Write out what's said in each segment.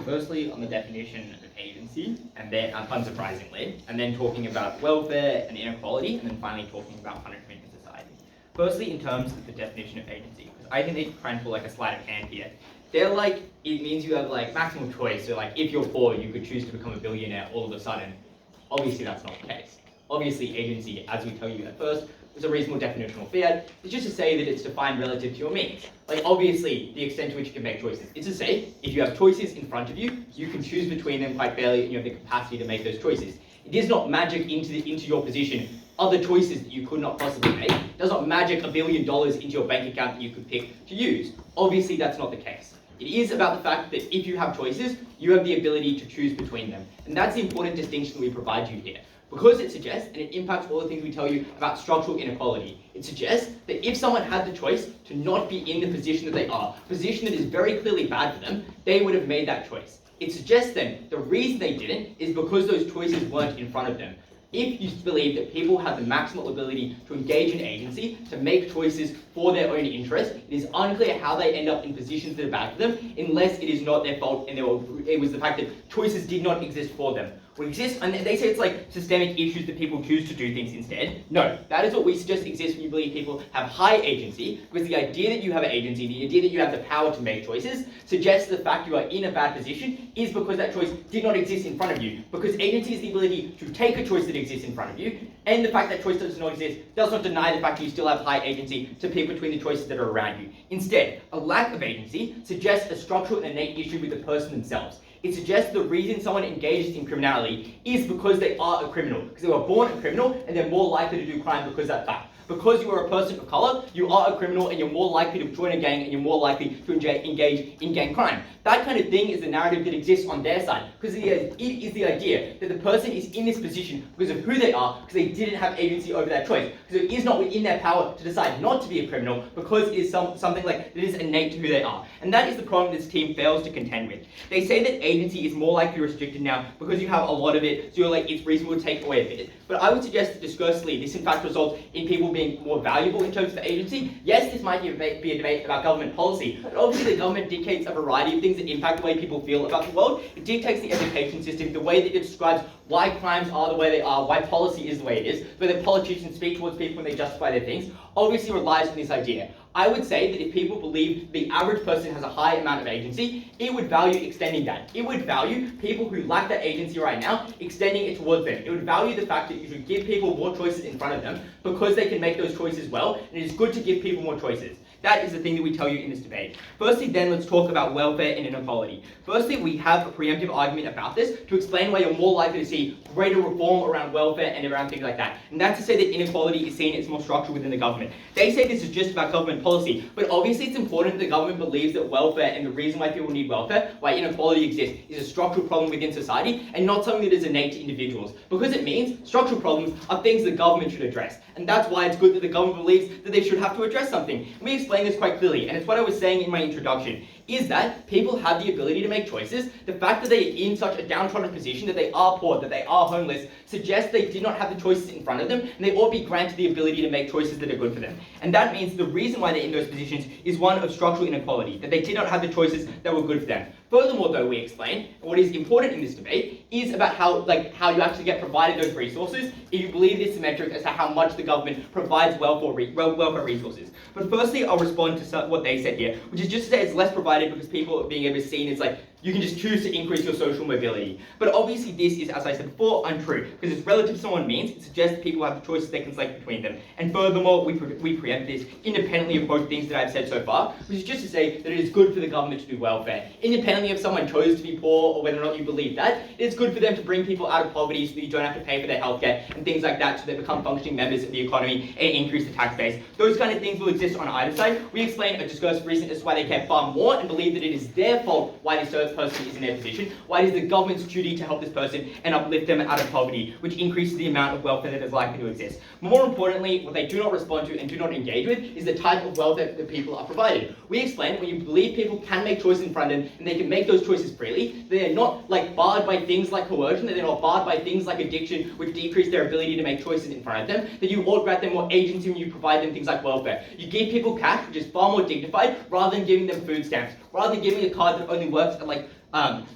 firstly on the definition of agency, and then unsurprisingly, and then talking about welfare and inequality, and then finally talking about punishment in society. Firstly, in terms of the definition of agency, because I think they try and pull like a sleight of hand here. They're like, it means you have like maximum choice, so like if you're poor, you could choose to become a billionaire all of a sudden. Obviously that's not the case. Obviously agency, as we tell you at first, is a reasonable definitional fiat. It's just to say that it's defined relative to your means. Like obviously, the extent to which you can make choices. It's to say, if you have choices in front of you, you can choose between them quite fairly and you have the capacity to make those choices. It does not magic into your position other choices that you could not possibly make. It does not magic $1 billion into your bank account that you could pick to use. Obviously, that's not the case. It is about the fact that if you have choices, you have the ability to choose between them. And that's the important distinction that we provide you here. Because it suggests, and it impacts all the things we tell you about structural inequality, it suggests that if someone had the choice to not be in the position that they are, a position that is very clearly bad for them, they would have made that choice. It suggests then the reason they didn't is because those choices weren't in front of them. If you believe that people have the maximal ability to engage in agency, to make choices for their own interest, it is unclear how they end up in positions that are bad for them, unless it is not their fault and it was the fact that choices did not exist for them. What exists, and they say it's like systemic issues that people choose to do things instead. No, that is what we suggest exists when you believe people have high agency, because the idea that you have agency, the idea that you have the power to make choices, suggests the fact you are in a bad position is because that choice did not exist in front of you. Because agency is the ability to take a choice that exists in front of you, and the fact that choice does not exist does not deny the fact that you still have high agency to pick between the choices that are around you. Instead, a lack of agency suggests a structural and innate issue with the person themselves. It suggests the reason someone engages in criminality is because they are a criminal, because they were born a criminal and they're more likely to do crime because of that fact. Because you are a person of color, you are a criminal and you're more likely to join a gang and you're more likely to engage in gang crime. That kind of thing is the narrative that exists on their side, because it is the idea that the person is in this position because of who they are, because they didn't have agency over that choice, because it is not within their power to decide not to be a criminal, because it is something like that is innate to who they are. And that is the problem this team fails to contend with. They say that agency is more likely restricted now because you have a lot of it, so you're like, it's reasonable to take away a bit. But I would suggest that discursively, this in fact results in people being more valuable in terms of agency. Yes, this might be a debate about government policy, but obviously the government dictates a variety of things that impact the way people feel about the world. It dictates the education system, the way that it describes why crimes are the way they are, why policy is the way it is, whether politicians speak towards people when they justify their things, obviously relies on this idea. I would say that if people believe the average person has a high amount of agency, it would value extending that. It would value people who lack that agency right now, extending it towards them. It would value the fact that you should give people more choices in front of them because they can make those choices well, and it is good to give people more choices. That is the thing that we tell you in this debate. Firstly, then, let's talk about welfare and inequality. Firstly, we have a preemptive argument about this to explain why you're more likely to see greater reform around welfare and around things like that. And that's to say that inequality is seen as more structural within the government. They say this is just about government policy, but obviously it's important that the government believes that welfare and the reason why people need welfare, why inequality exists, is a structural problem within society and not something that is innate to individuals. Because it means structural problems are things the government should address. And that's why it's good that the government believes that they should have to address something. And we explain this quite clearly, and it's what I was saying in my introduction, is that people have the ability to make choices. The fact that they are in such a downtrodden position, that they are poor, that they are homeless, suggests they did not have the choices in front of them, and they ought to be granted the ability to make choices that are good for them. And that means the reason why they're in those positions is one of structural inequality, that they did not have the choices that were good for them. Furthermore, though, we explain, what is important in this debate is about how you actually get provided those resources if you believe this metric as to how much the government provides welfare resources. But firstly, I'll respond to what they said here, which is just to say it's less provided because people are being able to see it's like you can just choose to increase your social mobility. But obviously this is, as I said before, untrue, because it's relative to someone means, it suggests people have the choices they can select between them. And furthermore, we preempt this independently of both things that I've said so far, which is just to say that it is good for the government to do welfare. Independently if someone chose to be poor or whether or not you believe that, it's good for them to bring people out of poverty so that you don't have to pay for their healthcare and things like that so they become functioning members of the economy and increase the tax base. Those kind of things will exist on either side. We explain a discursive reason as to why they care far more and believe that it is their fault why this person is in their position, why it is the government's duty to help this person and uplift them out of poverty, which increases the amount of welfare that is likely to exist. More importantly, what they do not respond to and do not engage with is the type of welfare that people are provided. We explain when you believe people can make choices in front of them and they can make those choices freely, they are not barred by things like coercion, they're not barred by things like addiction, which decrease their ability to make choices in front of them, that you ought grant them more agency when you provide them things like welfare. You give people cash, which is far more dignified, rather than giving them food stamps, rather than giving a card that only works at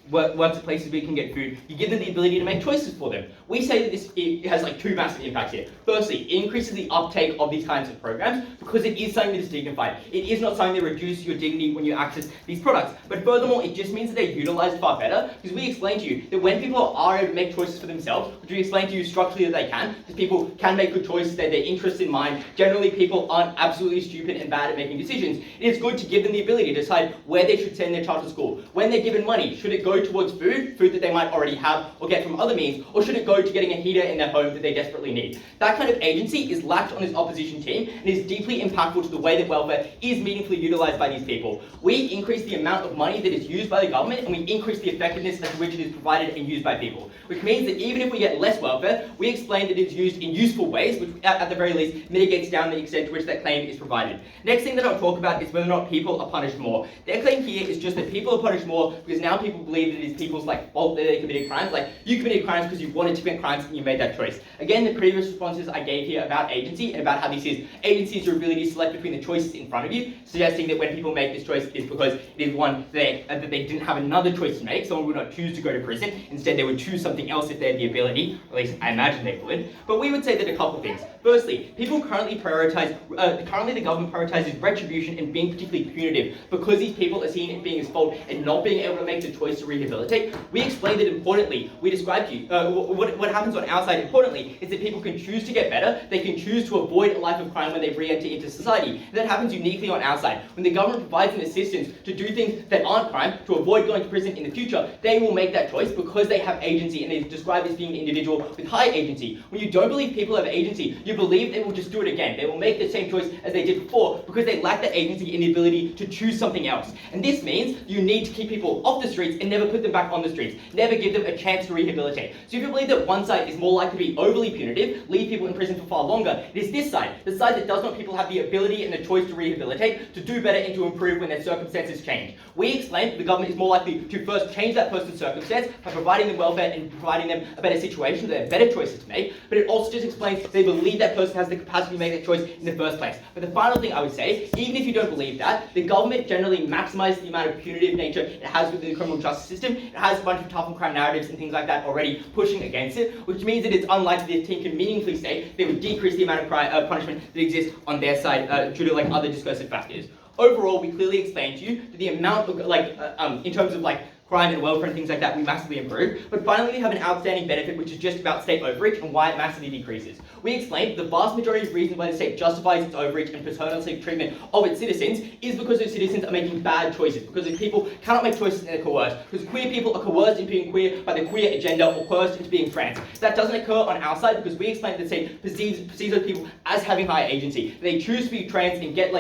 works at places where you can get food, you give them the ability to make choices for them. We say that it has like two massive impacts here. Firstly, it increases the uptake of these kinds of programs because it is something that is dignified. It is not something that reduces your dignity when you access these products. But furthermore, it just means that they're utilized far better because we explain to you that when people are able to make choices for themselves, which we explain to you structurally that they can, because people can make good choices, they have their interests in mind. Generally, people aren't absolutely stupid and bad at making decisions. It is good to give them the ability to decide where they should send their child to school. When they're given money, should it go towards food that they might already have or get from other means, or should it go to getting a heater in their home that they desperately need? That kind of agency is lacked on this opposition team and is deeply impactful to the way that welfare is meaningfully utilised by these people. We increase the amount of money that is used by the government, and we increase the effectiveness as to which it is provided and used by people, which means that even if we get less welfare, we explain that it is used in useful ways, which at the very least mitigates down the extent to which that claim is provided. Next thing that I'll talk about is whether or not people are punished more. Their claim here is just that people are punished more because now people believe that it is people's fault that they committed crimes. Like, you committed crimes because you wanted to commit crimes and you made that choice. Again, the previous responses I gave here about agency and about how this is agency is your ability to select between the choices in front of you, suggesting that when people make this choice it's because it is one that they didn't have another choice to make. Someone would not choose to go to prison. Instead, they would choose something else if they had the ability, or at least I imagine they would. But we would say that a couple of things. Firstly, people currently the government prioritizes retribution and being particularly punitive because these people are seen as being at fault and not being able to make the choice to rehabilitate. We explained that importantly, we described to you, what happens on our side importantly is that people can choose to get better, they can choose to avoid a life of crime when they re-enter into society. And that happens uniquely on our side. When the government provides an assistance to do things that aren't crime, to avoid going to prison in the future, they will make that choice because they have agency and they describe as being an individual with high agency. When you don't believe people have agency, you believe they will just do it again. They will make the same choice as they did before because they lack the agency and the ability to choose something else. And this means you need to keep people off the streets and never put them back on the streets. Never give them a chance to rehabilitate. So if you believe that one side is more likely to be overly punitive, leave people in prison for far longer, it is this side, the side that does not people have the ability and the choice to rehabilitate, to do better and to improve when their circumstances change. We explain that the government is more likely to first change that person's circumstance by providing them welfare and providing them a better situation, so they have better choices to make, but it also just explains they believe that person has the capacity to make that choice in the first place. But the final thing I would say, even if you don't believe that, the government generally maximizes the amount of punitive nature it has within the criminal justice system. It has a bunch of tough and crime narratives and things like that already pushing against it, which means that it's unlikely the team can meaningfully say they would decrease the amount of punishment that exists on their side due to other discursive factors. Overall, we clearly explained to you that the amount of in terms of crime and welfare and things like that, we massively improve. But finally, we have an outstanding benefit, which is just about state overreach and why it massively decreases. We explained the vast majority of reasons why the state justifies its overreach and paternalistic treatment of its citizens is because those citizens are making bad choices, because if people cannot make choices and they're coerced, because queer people are coerced into being queer by the queer agenda or coerced into being trans. That doesn't occur on our side because we explain that the state perceives those people as having high agency. They choose to be trans and get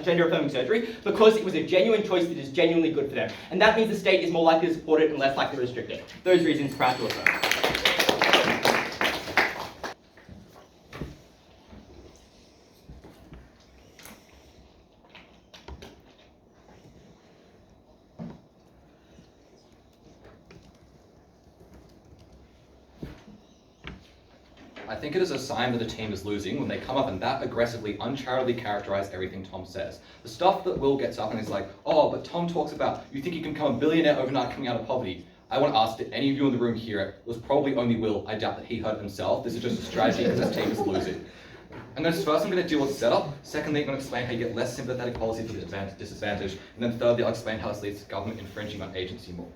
gender affirming surgery because it was a genuine choice that is genuinely good for them. And that means the state is more likely to support it and less likely to restrict it. Those reasons, proud to affirm. I think it is a sign that a team is losing when they come up and that aggressively, uncharitably characterize everything Tom says. The stuff that Will gets up and is like, oh, but Tom talks about, you think you can become a billionaire overnight coming out of poverty. I want to ask, did any of you in the room hear it? It was probably only Will. I doubt that he heard it himself. This is just a strategy because this team is losing. First I'm going to deal with setup. Secondly, I'm going to explain how you get less sympathetic policy for the disadvantage. And then thirdly, I'll explain how this leads to government infringing on agency more.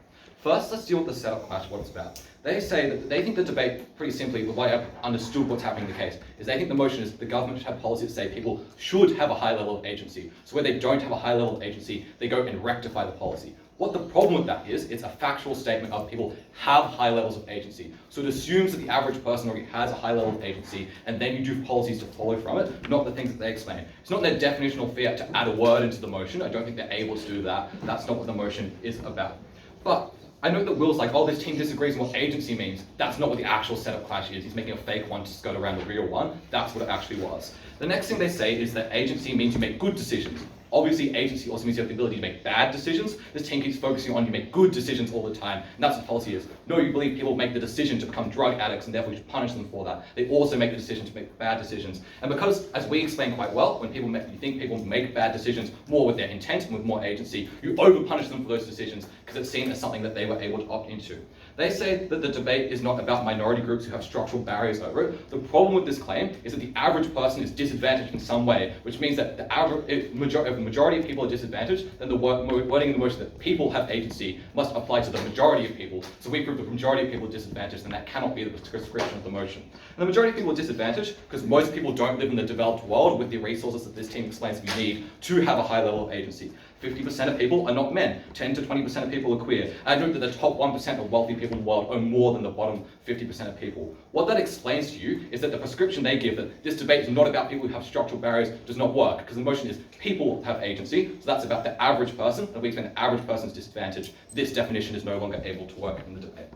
First, let's deal with the setup clash, what it's about. They say that they think the debate, pretty simply, the way I've understood what's happening in the case, is they think the motion is the government should have policies that say people should have a high level of agency. So where they don't have a high level of agency, they go and rectify the policy. What the problem with that is, it's a factual statement of people have high levels of agency. So it assumes that the average person already has a high level of agency, and then you do policies to follow from it, not the things that they explain. It's not their definitional fear to add a word into the motion. I don't think they're able to do that. That's not what the motion is about. But I know that Will's like, oh, this team disagrees on what agency means. That's not what the actual setup clash is. He's making a fake one to skirt around the real one. That's what it actually was. The next thing they say is that agency means you make good decisions. Obviously, agency also means you have the ability to make bad decisions. This team keeps focusing on you make good decisions all the time, and that's what policy is. No, you believe people make the decision to become drug addicts and therefore you should punish them for that. They also make the decision to make bad decisions. And because, as we explain quite well, when you think people make bad decisions more with their intent and with more agency, you over-punish them for those decisions because it's seen as something that they were able to opt into. They say that the debate is not about minority groups who have structural barriers over it. The problem with this claim is that the average person is disadvantaged in some way, which means that if the majority of people are disadvantaged, then the wording in the motion that people have agency must apply to the majority of people. So we prove the majority of people are disadvantaged, and that cannot be the prescription of the motion. And the majority of people are disadvantaged because most people don't live in the developed world with the resources that this team explains we need to have a high level of agency. 50% of people are not men, 10 to 20% of people are queer. I note that the top 1% of wealthy people in the world own more than the bottom 50% of people. What that explains to you is that the prescription they give that this debate is not about people who have structural barriers does not work, because the motion is people have agency, so that's about the average person, and we explain the average person's disadvantage. This definition is no longer able to work in the debate.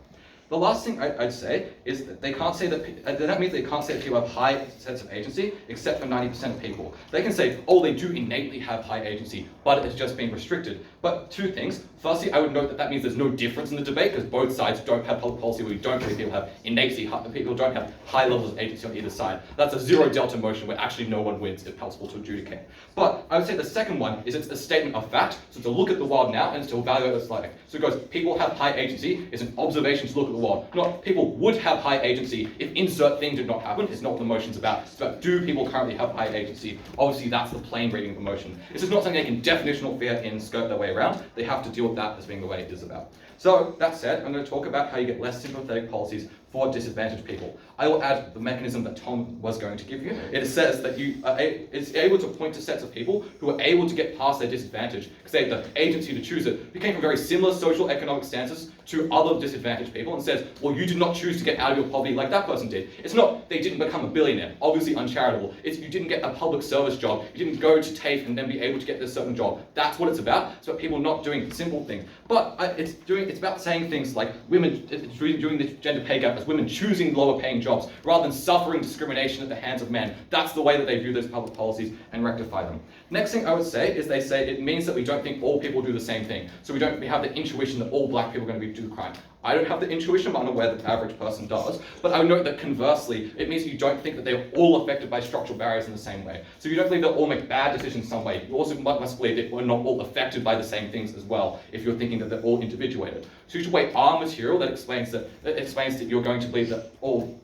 The last thing I'd say is that they can't say that means they can't say that people have high sense of agency, except for 90% of people. They can say, oh, they do innately have high agency, but it's just being restricted. But two things. Firstly, I would note that means there's no difference in the debate because both sides don't have public policy where you don't believe people have people don't have high levels of agency on either side. That's a zero delta motion where actually no one wins if possible to adjudicate. But I would say the second one is it's a statement of fact. So to look at the world now and to evaluate what's like. So it goes, people have high agency is an observation to look at the world. Not people would have high agency if insert thing did not happen. It's not what the motion's about. It's about do people currently have high agency? Obviously that's the plain reading of the motion. This is not something they can definitional fear in skirt their way around. They have to deal with that as being the way it is about. So that said, I'm going to talk about how you get less sympathetic policies for disadvantaged people. I will add the mechanism that Tom was going to give you. It says that it's able to point to sets of people who are able to get past their disadvantage because they have the agency to choose it. We came from very similar social economic stances to other disadvantaged people and says, well, you did not choose to get out of your poverty like that person did. It's not they didn't become a billionaire, obviously uncharitable. It's you didn't get a public service job, you didn't go to TAFE and then be able to get this certain job. That's what it's about. It's about people not doing simple things. But it's about saying things like women, doing the gender pay gap as women choosing lower paying jobs rather than suffering discrimination at the hands of men. That's the way that they view those public policies and rectify them. Next thing I would say is they say it means that we don't think all people do the same thing. So we have the intuition that all black people are going to do the crime. I don't have the intuition, but I'm aware that the average person does. But I would note that conversely, it means you don't think that they're all affected by structural barriers in the same way. So you don't believe they'll all make bad decisions some way. You also must believe that we're not all affected by the same things as well, if you're thinking that they're all individuated. So you should weigh our material that explains that you're going to believe that all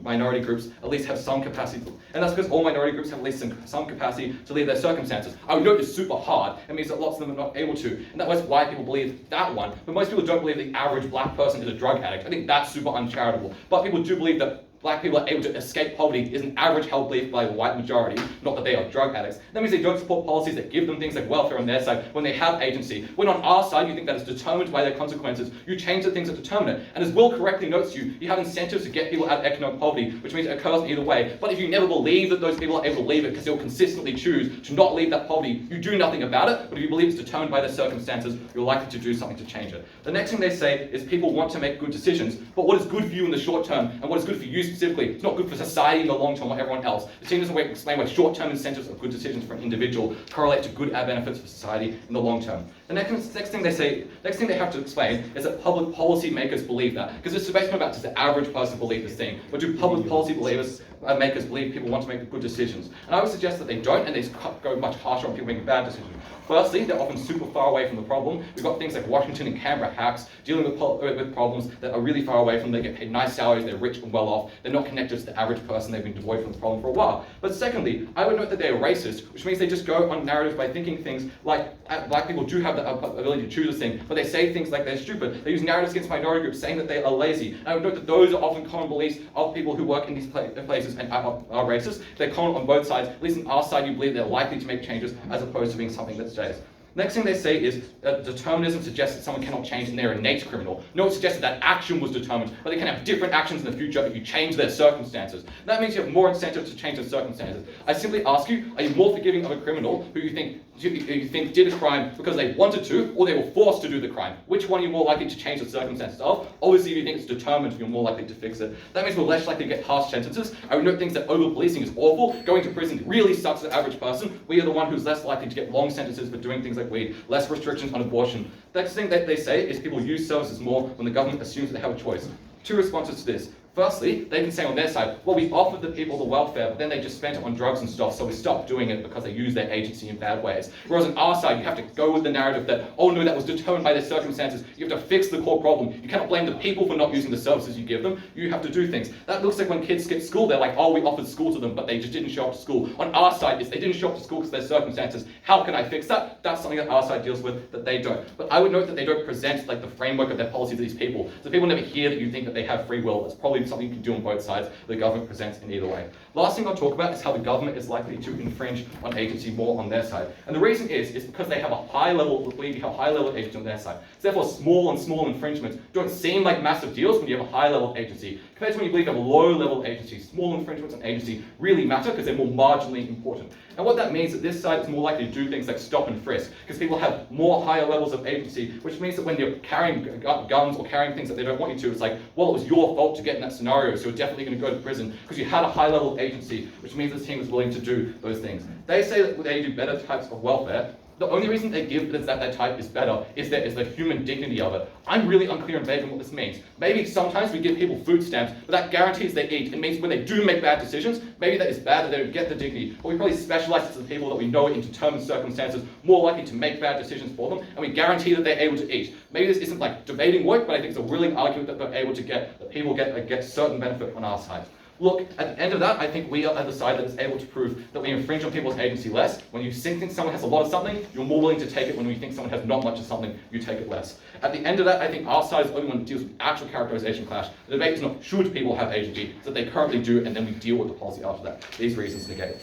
minority groups at least have some capacity, and that's because all minority groups have at least some capacity to leave their circumstances. I would note it's super hard. It means that lots of them are not able to, and that was why people believe that one. But most people don't believe the average black person is a drug addict. I think that's super uncharitable. But people do believe that black people are able to escape poverty is an average held belief by a white majority, not that they are drug addicts. That means they don't support policies that give them things like welfare on their side when they have agency. When on our side you think that it's determined by their consequences, you change the things that determine it. And as Will correctly notes to you, you have incentives to get people out of economic poverty, which means it occurs either way. But if you never believe that those people are able to leave it because they'll consistently choose to not leave that poverty, you do nothing about it. But if you believe it's determined by their circumstances, you're likely to do something to change it. The next thing they say is people want to make good decisions, but what is good for you in the short term and what is good for you specifically, it's not good for society in the long term or everyone else. The team doesn't explain why short-term incentives of good decisions for an individual correlate to good benefits for society in the long term. The next thing they have to explain is that public policy makers believe that. Because this debate is not about does the average person believe this thing, but do public policy makers believe people want to make good decisions? And I would suggest that they don't, and they go much harsher on people making bad decisions. Firstly, they're often super far away from the problem. We've got things like Washington and Canberra hacks dealing with problems that are really far away from them. They get paid nice salaries, they're rich and well off, they're not connected to the average person, they've been devoid from the problem for a while. But secondly, I would note that they are racist, which means they just go on narratives by thinking things like black people do have the ability to choose this thing, but they say things like they're stupid. They use narratives against minority groups saying that they are lazy. And I would note that those are often common beliefs of people who work in these places and are racist. They're common on both sides. At least on our side, you believe they're likely to make changes as opposed to being something that stays. Next thing they say is determinism suggests that someone cannot change and they're an innate criminal. No, it suggests that action was determined, but they can have different actions in the future if you change their circumstances. That means you have more incentive to change their circumstances. I simply ask you, are you more forgiving of a criminal who you think you think did a crime because they wanted to, or they were forced to do the crime? Which one are you more likely to change the circumstances of? Obviously, if you think it's determined, you're more likely to fix it. That means we're less likely to get harsh sentences. I would note things that over-policing is awful. Going to prison really sucks to the average person. We are the one who's less likely to get long sentences for doing things like weed, less restrictions on abortion. The next thing that they say is people use services more when the government assumes that they have a choice. Two responses to this. Firstly, they can say on their side, well, we offered the people the welfare, but then they just spent it on drugs and stuff, so we stopped doing it because they use their agency in bad ways. Whereas on our side, you have to go with the narrative that, oh no, that was determined by their circumstances. You have to fix the core problem. You cannot blame the people for not using the services you give them. You have to do things. That looks like when kids skip school, they're like, oh, we offered school to them, but they just didn't show up to school. On our side, it's they didn't show up to school because of their circumstances. How can I fix that? That's something that our side deals with that they don't. But I would note that they don't present like the framework of their policy to these people. So people never hear that you think that they have free will. That's probably something you can do on both sides. The government presents in either way. Last thing I'll talk about is how the government is likely to infringe on agency more on their side. And the reason is because they have a high level, we have high level of agency on their side. So therefore small infringements don't seem like massive deals when you have a high level of agency. Compared to when you believe you have a low level of agency, small infringements on agency really matter because they're more marginally important. And what that means is that this side is more likely to do things like stop and frisk, because people have more higher levels of agency, which means that when you're carrying guns or carrying things that they don't want you to, it's like, well, it was your fault to get in that scenario, so you're definitely going to go to prison because you had a high level of agency, which means this team is willing to do those things. They say that they do better types of welfare. The only reason they give that type is better is the human dignity of it. I'm really unclear and vague on what this means. Maybe sometimes we give people food stamps, but that guarantees they eat. It means when they do make bad decisions, maybe that is bad that they don't get the dignity. But we probably specialize to the people that we know in determined circumstances more likely to make bad decisions for them, and we guarantee that they're able to eat. Maybe this isn't like debating work, but I think it's a willing argument that they're able to get, that people get certain benefit on our side. Look, at the end of that, I think we are at the side that is able to prove that we infringe on people's agency less. When you think someone has a lot of something, you're more willing to take it. When you think someone has not much of something, you take it less. At the end of that, I think our side is the only one that deals with actual characterization clash. The debate is not should people have agency, it's that they currently do, and then we deal with the policy after that. These reasons negate it.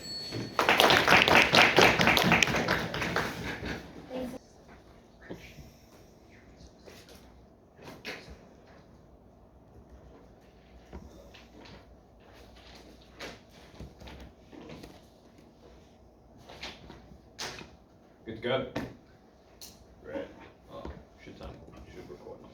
Good to go. Great. Oh, should record not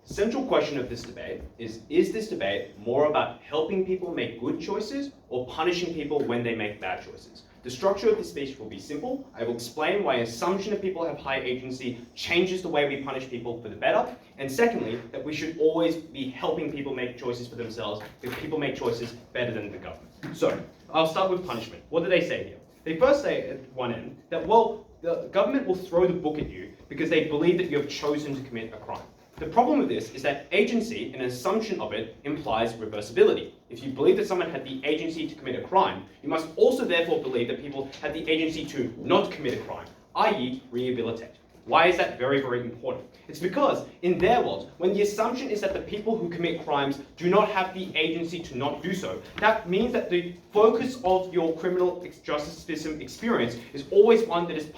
The central question of this debate is this debate more about helping people make good choices or punishing people when they make bad choices? The structure of this speech will be simple. I will explain why assumption that people have high agency changes the way we punish people for the better. And secondly, that we should always be helping people make choices for themselves because people make choices better than the government. So, I'll start with punishment. What do they say here? They first say at one end that, well, the government will throw the book at you because they believe that you have chosen to commit a crime. The problem with this is that agency, an assumption of it, implies reversibility. If you believe that someone had the agency to commit a crime, you must also therefore believe that people had the agency to not commit a crime, i.e. rehabilitate. Why is that very, very important? It's because, in their world, when the assumption is that the people who commit crimes do not have the agency to not do so, that means that the focus of your criminal justice system experience is always one that is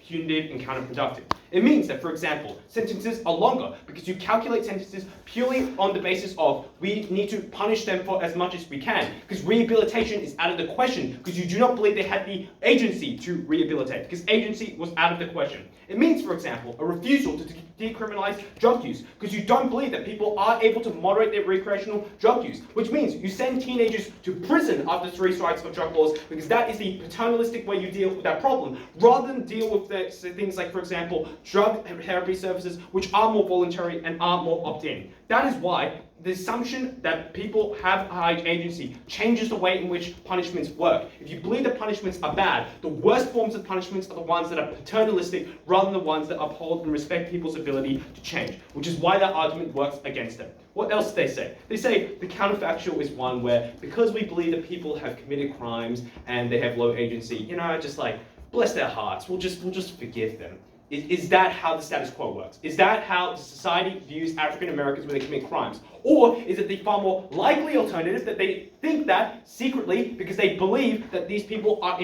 punitive and counterproductive. It means that, for example, sentences are longer because you calculate sentences purely on the basis of we need to punish them for as much as we can, because rehabilitation is out of the question because you do not believe they had the agency to rehabilitate, because agency was out of the question. It means, for example, a refusal to decriminalize drug use because you don't believe that people are able to moderate their recreational drug use, which means you send teenagers to prison after 3 strikes of drug laws because that is the paternalistic way you deal with that problem, rather than deal with the things like, for example, drug therapy services, which are more voluntary and are more opt-in. That is why the assumption that people have high agency changes the way in which punishments work. If you believe that punishments are bad, the worst forms of punishments are the ones that are paternalistic rather than the ones that uphold and respect people's ability to change, which is why that argument works against them. What else do they say? They say the counterfactual is one where, because we believe that people have committed crimes and they have low agency, just like, bless their hearts, we'll just forgive them. Is that how the status quo works? Is that how society views African Americans when they commit crimes? Or is it the far more likely alternative that they think that secretly because they believe that these people are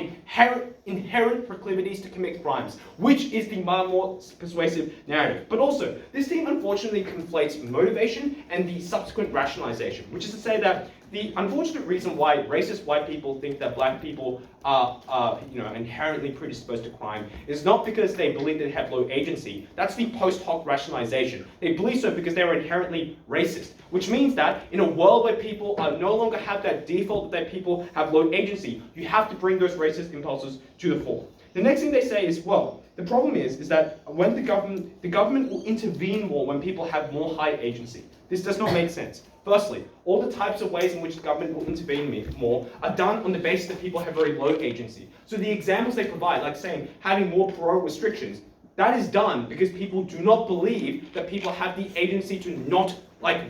inherent proclivities to commit crimes, which is the far more persuasive narrative. But also, this team unfortunately conflates motivation and the subsequent rationalization, which is to say that the unfortunate reason why racist white people think that black people are inherently predisposed to crime is not because they believe they have low agency. That's the post hoc rationalization. They believe so because they are inherently racist, which means that in a world where people no longer have that default that people have low agency, you have to bring those racist impulses to the fore. The next thing they say is, well, the problem is that when the government will intervene more when people have more high agency. This does not make sense. Firstly, all the types of ways in which the government will intervene more are done on the basis that people have very low agency. So the examples they provide, like saying having more parole restrictions, that is done because people do not believe that people have the agency to not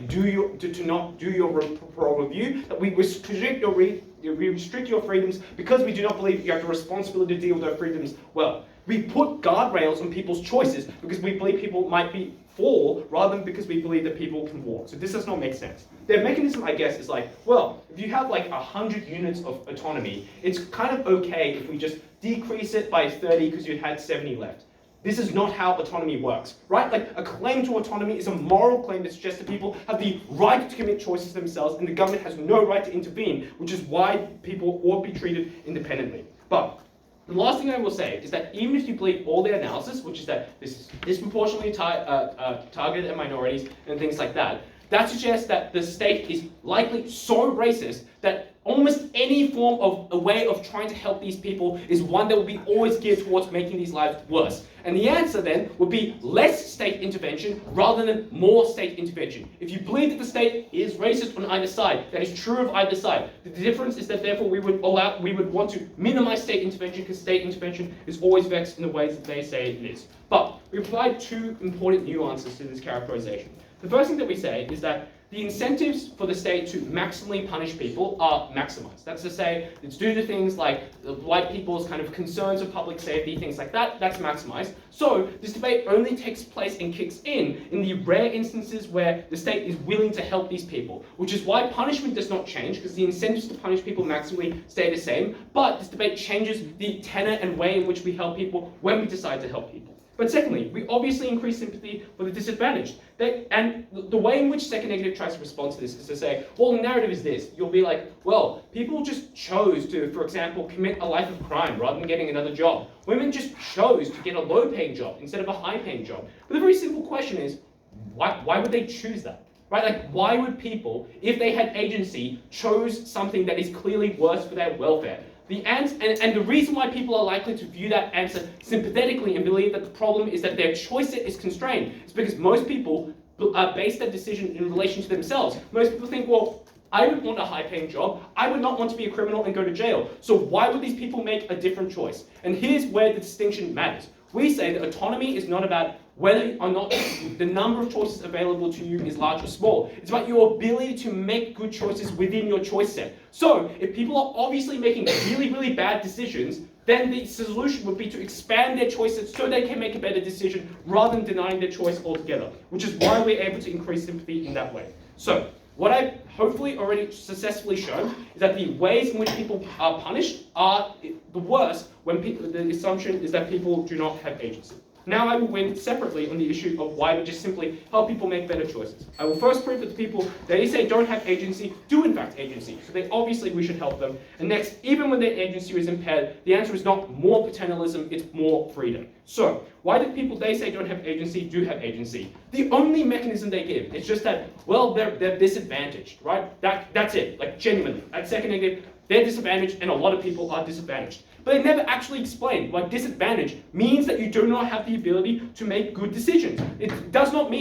do your parole review, that we restrict your freedoms because we do not believe you have the responsibility to deal with our freedoms well. We put guardrails on people's choices because we believe people might be fall rather than because we believe that people can walk. So this does not make sense. Their mechanism, I guess, is like, well, if you have 100 units of autonomy, it's kind of okay if we just decrease it by 30 because you had 70 left. This is not how autonomy works, right? Like, a claim to autonomy is a moral claim that suggests that people have the right to commit choices themselves and the government has no right to intervene, which is why people ought to be treated independently. But the last thing I will say is that even if you believe all their analysis, which is that this is disproportionately targeted at minorities and things like that, that suggests that the state is likely so racist that almost any form of a way of trying to help these people is one that will be always geared towards making these lives worse. And the answer then would be less state intervention rather than more state intervention. If you believe that the state is racist on either side, that is true of either side. The difference is that therefore we would want to minimize state intervention because state intervention is always vexed in the ways that they say it is. But we provide two important nuances to this characterization. The first thing that we say is that the incentives for the state to maximally punish people are maximized. That's to say, it's due to things like white people's kind of concerns of public safety, things like that, that's maximized. So this debate only takes place and kicks in the rare instances where the state is willing to help these people, which is why punishment does not change, because the incentives to punish people maximally stay the same, but this debate changes the tenor and way in which we help people when we decide to help people. But secondly, we obviously increase sympathy for the disadvantaged. And the way in which second negative tries to respond to this is to say, well, the narrative is this. You'll be like, well, people just chose to, for example, commit a life of crime rather than getting another job. Women just chose to get a low-paying job instead of a high-paying job. But the very simple question is, why would they choose that? Right? Like, why would people, if they had agency, chose something that is clearly worse for their welfare? And the reason why people are likely to view that answer sympathetically and believe that the problem is that their choice set is constrained is because most people base their decision in relation to themselves. Most people think, well, I would want a high-paying job. I would not want to be a criminal and go to jail. So why would these people make a different choice? And here's where the distinction matters. We say that autonomy is not about whether or not the number of choices available to you is large or small. It's about your ability to make good choices within your choice set. So if people are obviously making really, really bad decisions, then the solution would be to expand their choices so they can make a better decision rather than denying their choice altogether, which is why we're able to increase sympathy in that way. So what I've hopefully already successfully shown is that the ways in which people are punished are the worst when the assumption is that people do not have agency. Now I will win separately on the issue of why we just simply help people make better choices. I will first prove that the people they say don't have agency do in fact agency, so obviously we should help them. And next, even when their agency is impaired, the answer is not more paternalism, it's more freedom. So, why do people they say don't have agency do have agency? The only mechanism they give is just that, well, they're disadvantaged, right? That's it, like genuinely. At second negative, they're disadvantaged and a lot of people are disadvantaged. But they never actually explain why disadvantage means that you do not have the ability to make good decisions. It does not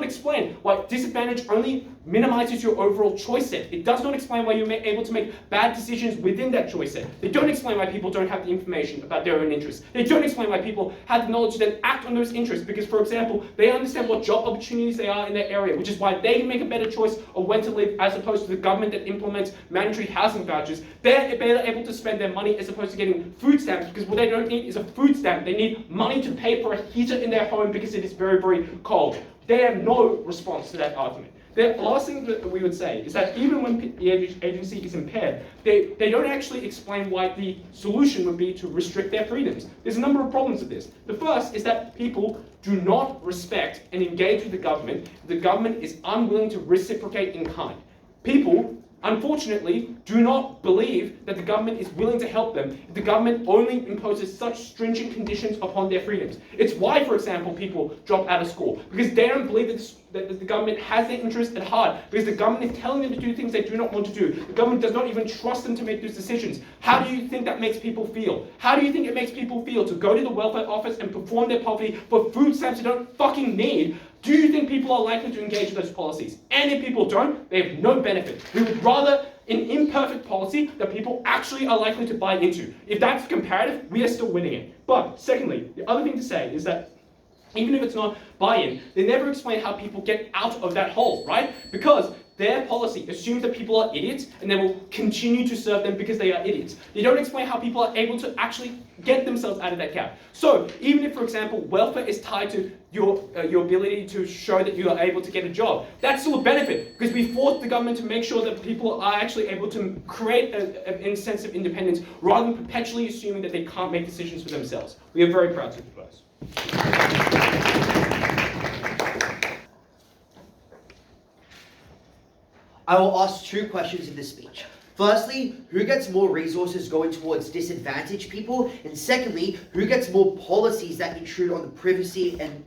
explain why disadvantage only minimizes your overall choice set. It does not explain why you're able to make bad decisions within that choice set. They don't explain why people don't have the information about their own interests. They don't explain why people have the knowledge to then act on those interests because, for example, they understand what job opportunities they are in their area, which is why they can make a better choice of when to live as opposed to the government that implements mandatory housing vouchers wages, they're better able to spend their money as opposed to getting food stamps, because what they don't need is a food stamp. They need money to pay for a heater in their home because it is very, very cold. They have no response to that argument. The last thing that we would say is that even when the agency is impaired, they don't actually explain why the solution would be to restrict their freedoms. There's a number of problems with this. The first is that people do not respect and engage with the government. The government is unwilling to reciprocate in kind. People, unfortunately, do not believe that the government is willing to help them if the government only imposes such stringent conditions upon their freedoms. It's why, for example, people drop out of school, because they don't believe that the government has their interest at heart, because the government is telling them to do things they do not want to do. The government does not even trust them to make those decisions. How do you think that makes people feel? How do you think it makes people feel to go to the welfare office and perform their poverty for food stamps they don't fucking need? Do you think people are likely to engage with those policies? And if people don't, they have no benefit. We would rather an imperfect policy that people actually are likely to buy into. If that's comparative, we are still winning it. But secondly, the other thing to say is that even if it's not buy-in, they never explain how people get out of that hole, right? Because their policy assumes that people are idiots and they will continue to serve them because they are idiots. They don't explain how people are able to actually get themselves out of that gap. So even if, for example, welfare is tied to your ability to show that you are able to get a job, that's still a benefit, because we force the government to make sure that people are actually able to create a sense of independence rather than perpetually assuming that they can't make decisions for themselves. We are very proud to propose. I will ask two questions in this speech. Firstly, who gets more resources going towards disadvantaged people? And secondly, who gets more policies that intrude on the privacy and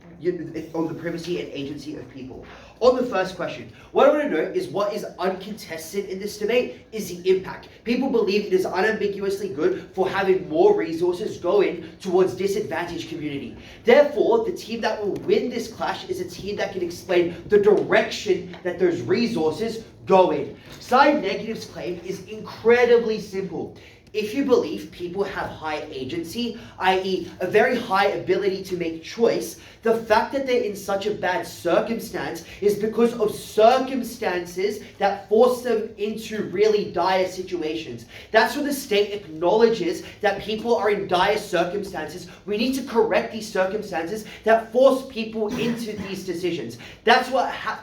agency of people? On the first question, what I want to know is what is uncontested in this debate is the impact. People believe it is unambiguously good for having more resources going towards disadvantaged community. Therefore, the team that will win this clash is a team that can explain the direction that those resources go in. Side Negative's claim is incredibly simple. If you believe people have high agency, i.e. a very high ability to make choice, the fact that they're in such a bad circumstance is because of circumstances that force them into really dire situations. That's when the state acknowledges that people are in dire circumstances. We need to correct these circumstances that force people into these decisions. That's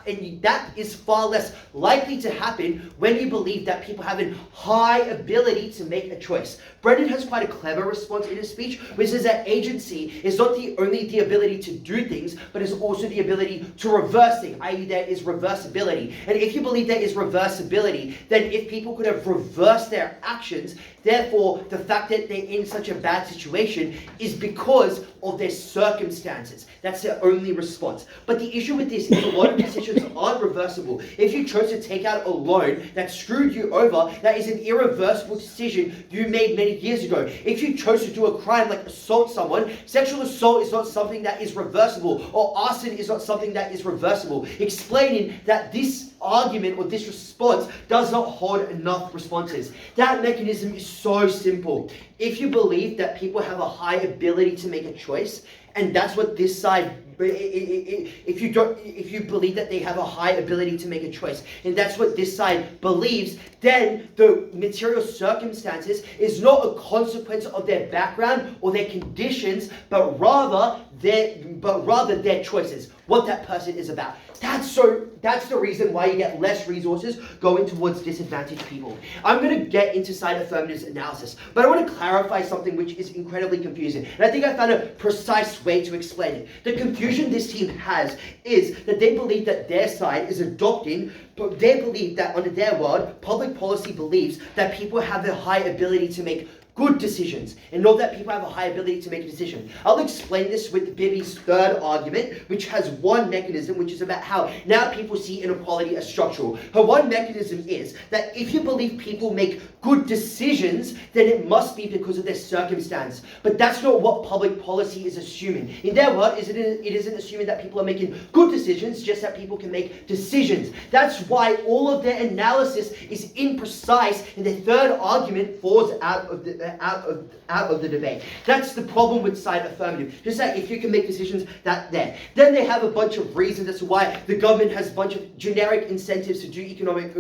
and that is far less likely to happen when you believe that people have a high ability to make a choice. Brendon has quite a clever response in his speech, which is that agency is not only the ability to do things, but is also the ability to reverse things, i.e. there is reversibility. And if you believe there is reversibility, then if people could have reversed their actions, therefore the fact that they're in such a bad situation is because of their circumstances. That's their only response. But the issue with this is a lot of decisions aren't reversible. If you chose to take out a loan that screwed you over, that is an irreversible decision you made many years ago. If you chose to do a crime like assault someone, sexual assault is not something that is reversible, or arson is not something that is reversible. Explaining that this argument or this response does not hold enough responses. That mechanism is so simple. If you believe that people have a high ability to make a choice, and that's what this side, if you believe that they have a high ability to make a choice, and that's what this side believes, then the material circumstances is not a consequence of their background or their conditions, but rather their choices, what that person is about. That's the reason why you get less resources going towards disadvantaged people. I'm going to get into side affirmatives analysis, but I want to clarify something which is incredibly confusing. And I think I found a precise way to explain it. The confusion this team has is that they believe that their side is adopting, but they believe that under their world, public policy believes that people have a high ability to make good decisions, and not that people have a high ability to make a decision. I'll explain this with Bibi's third argument, which has one mechanism, which is about how now people see inequality as structural. Her one mechanism is that if you believe people make good decisions, then it must be because of their circumstance. But that's not what public policy is assuming. In their world, it isn't assuming that people are making good decisions, just that people can make decisions. That's why all of their analysis is imprecise, and their third argument falls out of the debate. That's the problem with side affirmative. Just like if you can make decisions, that there. Then they have a bunch of reasons as to why the government has a bunch of generic incentives to do economic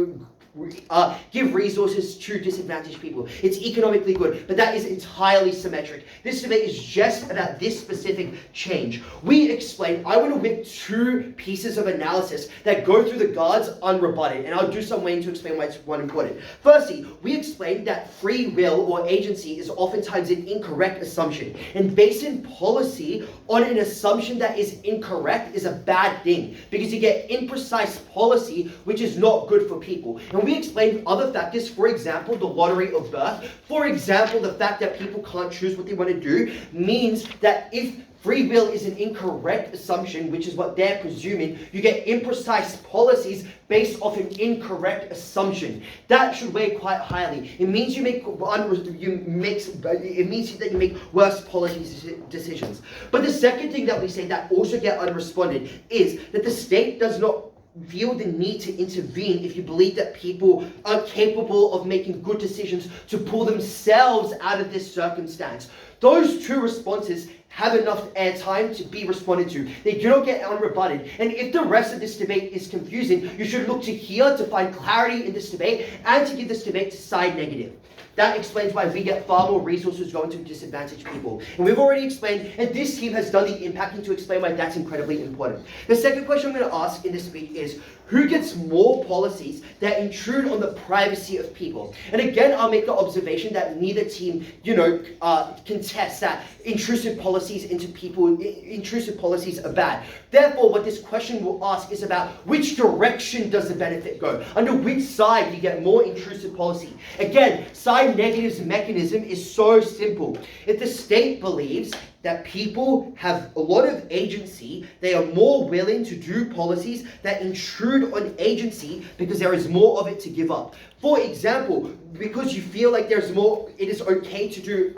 give resources to disadvantaged people. It's economically good, but that is entirely symmetric. This debate is just about this specific change. We explained, I want to whip 2 pieces of analysis that go through the guards unrebutted, and I'll do some way to explain why it's one important. Firstly, we explained that free will or agency is oftentimes an incorrect assumption, and basing policy on an assumption that is incorrect is a bad thing, because you get imprecise policy, which is not good for people. And we explained other factors, for example, the lottery of birth. For example, the fact that people can't choose what they want to do means that if free will is an incorrect assumption, which is what they're presuming, you get imprecise policies based off an incorrect assumption. That should weigh quite highly. It means you make worse policy decisions. But the second thing that we say that also get unresponded is that the state does not feel the need to intervene if you believe that people are capable of making good decisions to pull themselves out of this circumstance. Those 2 responses have enough airtime to be responded to. They do not get unrebutted. And if the rest of this debate is confusing, you should look to here to find clarity in this debate and to give this debate to side negative. That explains why we get far more resources going to disadvantaged people. And we've already explained, and this team has done the impacting to explain why that's incredibly important. The second question I'm going to ask in this speech is, who gets more policies that intrude on the privacy of people? And again, I'll make the observation that neither team, contests that intrusive policies are bad. Therefore, what this question will ask is about which direction does the benefit go? Under which side you get more intrusive policy? Again, side negative's mechanism is so simple. If the state believes that people have a lot of agency, they are more willing to do policies that intrude on agency because there is more of it to give up. For example, because you feel like there's more, it is okay to do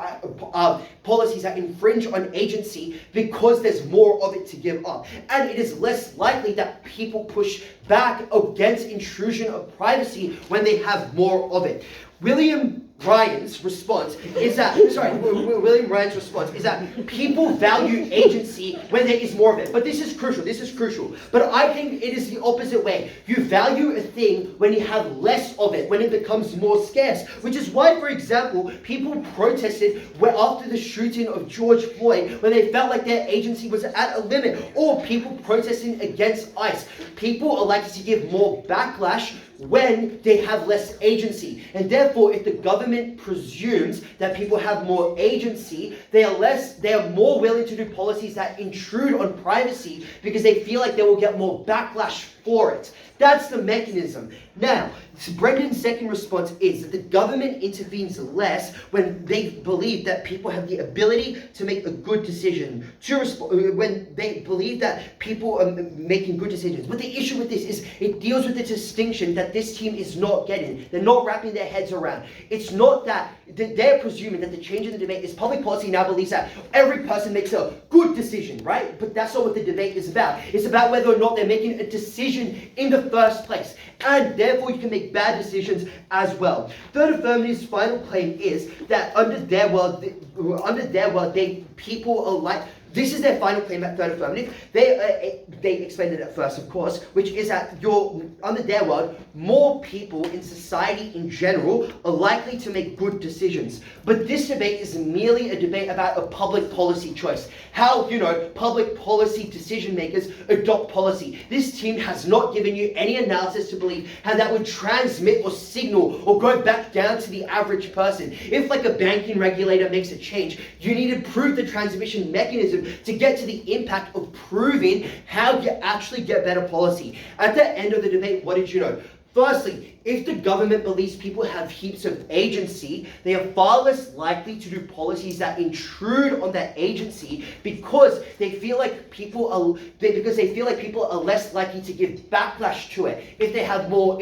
policies that infringe on agency because there's more of it to give up. And it is less likely that people push back against intrusion of privacy when they have more of it. William Ryan's response is that people value agency when there is more of it. But this is crucial. But I think it is the opposite way. You value a thing when you have less of it, when it becomes more scarce. Which is why, for example, people protested after the shooting of George Floyd when they felt like their agency was at a limit. Or people protesting against ICE. People are likely to give more backlash when they have less agency. And therefore, if the government presumes that people have more agency, they are more willing to do policies that intrude on privacy because they feel like they will get more backlash for it. That's the mechanism. Now, Brendon's second response is that the government intervenes less when they believe that people have the ability to make a good decision, when they believe that people are making good decisions. But the issue with this is it deals with the distinction that this team is not getting. They're not wrapping their heads around. It's not that they're presuming that the change in the debate is public policy now believes that every person makes a good decision, right? But that's not what the debate is about. It's about whether or not they're making a decision in the first place. And therefore you can make bad decisions as well. Third Affirmative's final claim is that under their world, people are like, this is their final claim at Third Affirmative. They explained it at first, of course, which is that under their world, more people in society in general are likely to make good decisions. But this debate is merely a debate about a public policy choice. How, public policy decision makers adopt policy. This team has not given you any analysis to believe how that would transmit or signal or go back down to the average person. If like a banking regulator makes a change, you need to prove the transmission mechanism to get to the impact of proving how you actually get better policy. At the end of the debate, what did you know? Firstly, if the government believes people have heaps of agency, they are far less likely to do policies that intrude on that agency because they feel like people are less likely to give backlash to it if they have more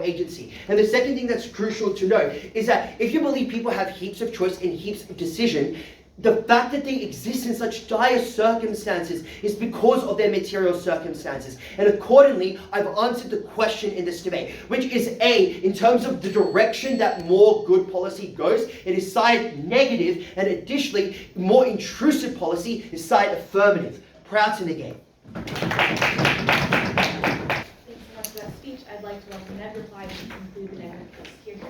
agency. And the second thing that's crucial to know is that if you believe people have heaps of choice and heaps of decision, the fact that they exist in such dire circumstances is because of their material circumstances. And accordingly, I've answered the question in this debate, which is A, in terms of the direction that more good policy goes, it is side negative, and additionally, more intrusive policy is side affirmative. Proud to negate. Thanks so much for that speech. I'd like like to welcome Ned reply to conclude the narrative. Here, here.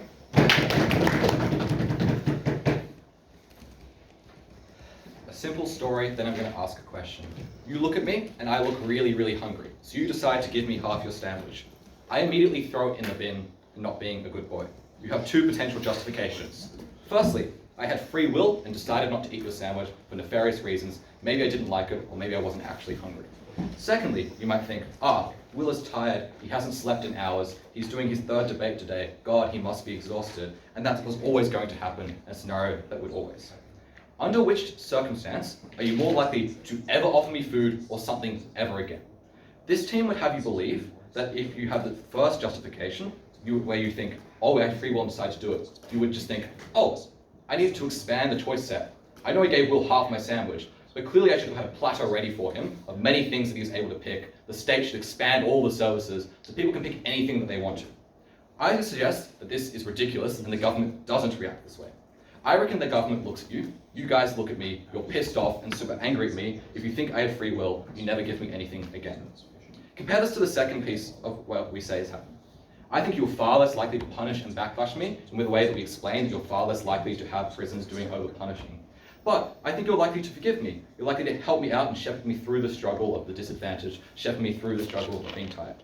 A simple story, then I'm going to ask a question. You look at me, and I look really, really hungry, so you decide to give me half your sandwich. I immediately throw it in the bin, not being a good boy. You have two potential justifications. Firstly, I had free will and decided not to eat your sandwich for nefarious reasons. Maybe I didn't like it, or maybe I wasn't actually hungry. Secondly, you might think, Will is tired, he hasn't slept in hours, he's doing his third debate today, God, he must be exhausted, and that was always going to happen, a scenario that would always. Under which circumstance are you more likely to ever offer me food or something ever again? This team would have you believe that if you have the first justification, where you think, I had free will and decided to do it, you would just think, I need to expand the choice set. I know I gave Will half my sandwich, but clearly I should have had a platter ready for him of many things that he was able to pick. The state should expand all the services so people can pick anything that they want to. I suggest that this is ridiculous and the government doesn't react this way. I reckon the government looks at you, you guys look at me, you're pissed off and super angry at me. If you think I had free will, you never give me anything again. Compare this to the second piece of what we say is happening. I think you're far less likely to punish and backlash me, and with the way that we explained, you're far less likely to have prisons doing over-punishing. But I think you're likely to forgive me. You're likely to help me out and shepherd me through the struggle of the disadvantage, shepherd me through the struggle of being tired.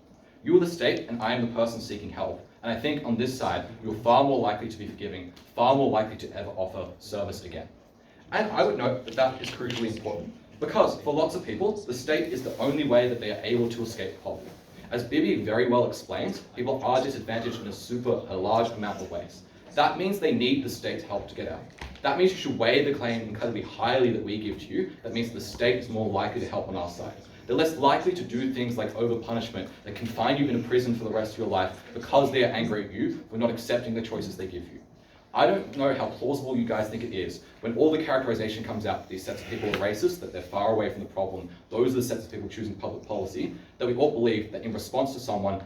You are the state, and I am the person seeking help. And I think on this side, you're far more likely to be forgiving, far more likely to ever offer service again. And I would note that that is crucially important, because for lots of people, the state is the only way that they are able to escape poverty. As Bibi very well explains, people are disadvantaged in a large amount of ways. That means they need the state's help to get out. That means you should weigh the claim incredibly highly that we give to you. That means the state is more likely to help on our side. They're less likely to do things like over-punishment that confine you in a prison for the rest of your life because they are angry at you for not accepting the choices they give you. I don't know how plausible you guys think it is when all the characterization comes out that these sets of people are racist, that they're far away from the problem, those are the sets of people choosing public policy, that we all believe that in response to someone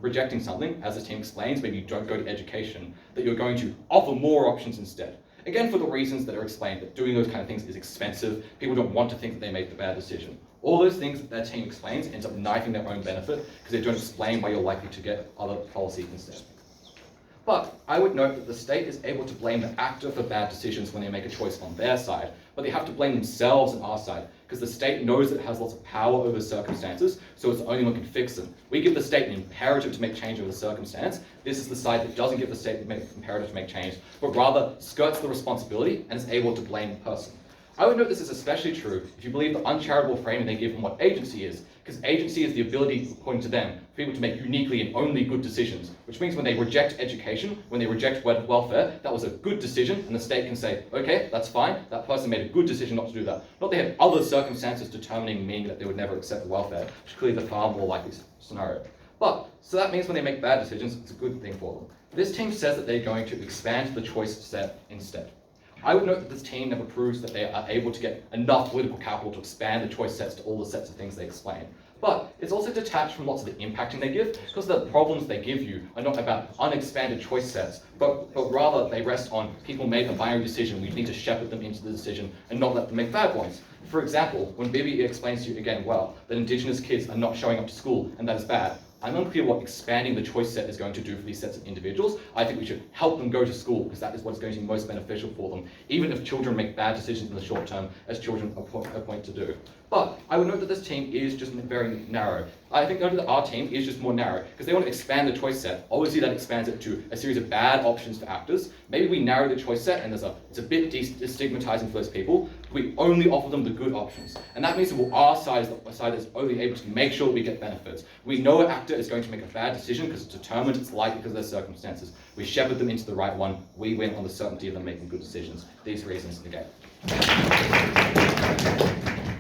rejecting something, as the team explains, maybe you don't go to education, that you're going to offer more options instead. Again, for the reasons that are explained, that doing those kind of things is expensive, people don't want to think that they made the bad decision. All those things that team explains ends up knifing their own benefit because they don't explain why you're likely to get other policy instead. But I would note that the state is able to blame the actor for bad decisions when they make a choice on their side, but they have to blame themselves on our side, because the state knows that it has lots of power over circumstances, so it's the only one who can fix them. We give the state an imperative to make change over the circumstance. This is the side that doesn't give the state an imperative to make change, but rather skirts the responsibility and is able to blame the person. I would note this is especially true if you believe the uncharitable framing they give on what agency is, because agency is the ability, according to them, for people to make uniquely and only good decisions, which means when they reject education, when they reject welfare, that was a good decision, and the state can say, okay, that's fine, that person made a good decision not to do that. Not they had other circumstances determining meaning that they would never accept welfare, which is clearly the far more likely scenario. So that means when they make bad decisions, it's a good thing for them. This team says that they're going to expand the choice set instead. I would note that this team never proves that they are able to get enough political capital to expand the choice sets to all the sets of things they explain. But it's also detached from lots of the impacting they give, because the problems they give you are not about unexpanded choice sets, but rather they rest on people made a binary decision. We need to shepherd them into the decision and not let them make bad ones. For example, when Bibi explains to you again well that Indigenous kids are not showing up to school and that is bad, I'm unclear what expanding the choice set is going to do for these sets of individuals. I think we should help them go to school because that is what's going to be most beneficial for them, even if children make bad decisions in the short term, as children are point to do. But I would note that this team is just very narrow. I think note that our team is just more narrow because they want to expand the choice set. Obviously that expands it to a series of bad options for actors. Maybe we narrow the choice set and it's a bit destigmatizing for those people. We only offer them the good options. And that means that our side is only able to make sure we get benefits. We know an actor is going to make a bad decision because it's determined, it's likely because of their circumstances. We shepherd them into the right one. We win on the certainty of them making good decisions. These reasons again.